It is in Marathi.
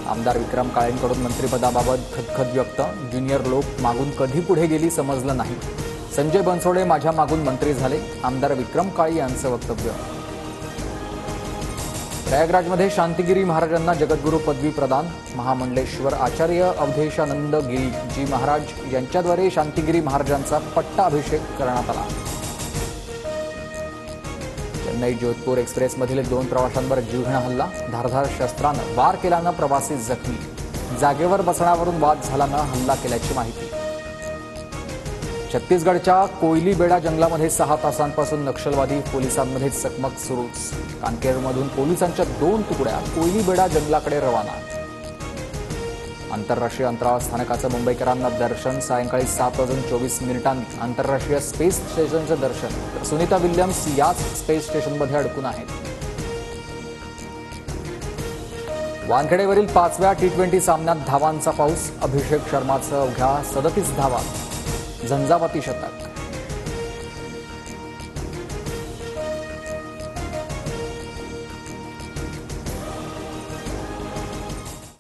आमदार विक्रम काळेंकडून मंत्रिपदाबाबत खदखद व्यक्त. ज्युनियर लोक मागून कधी पुढे गेली समजलं नाही. संजय बनसोडे माझ्या मागून मंत्री झाले. आमदार विक्रम काळे यांचं वक्तव्य. प्रयागराजमध्ये शांतिगिरी महाराजांना जगद्गुरू पदवी प्रदान. महामंडलेश्वर आचार्य अवधेशानंद गिरीजी महाराज यांच्याद्वारे शांतिगिरी महाराजांचा पट्टाभिषेक करण्यात आला. चेन्नई जोधपूर एक्सप्रेसमधील 2 प्रवाशांवर जीवघेणा हल्ला. धारदार शस्त्रानं वार केल्यानं प्रवासी जखमी. जागेवर बसण्यावरून वाद झाल्यानं हल्ला केल्याची माहिती. छत्तीसगडच्या कोयलीबेडा जंगलामध्ये 6 तासांपासून नक्षलवादी पोलिसांमध्ये चकमक सुरूच. कानकेरमधून पोलिसांच्या 2 तुकड्या कोयलीबेडा जंगलाकडे रवाना. आंतरराष्ट्रीय अंतराळ स्थानकाचं मुंबईकरांना दर्शन. सायंकाळी 7:24 आंतरराष्ट्रीय स्पेस स्टेशनचं दर्शन. तर सुनीता विल्यम्स याच स्पेस स्टेशनमध्ये अडकून आहेत. वानखेडेवरील 5व्या T20 सामन्यात धावांचा पाऊस. अभिषेक शर्माचं अवघ्या 37 धावा. झंझावाती शतक.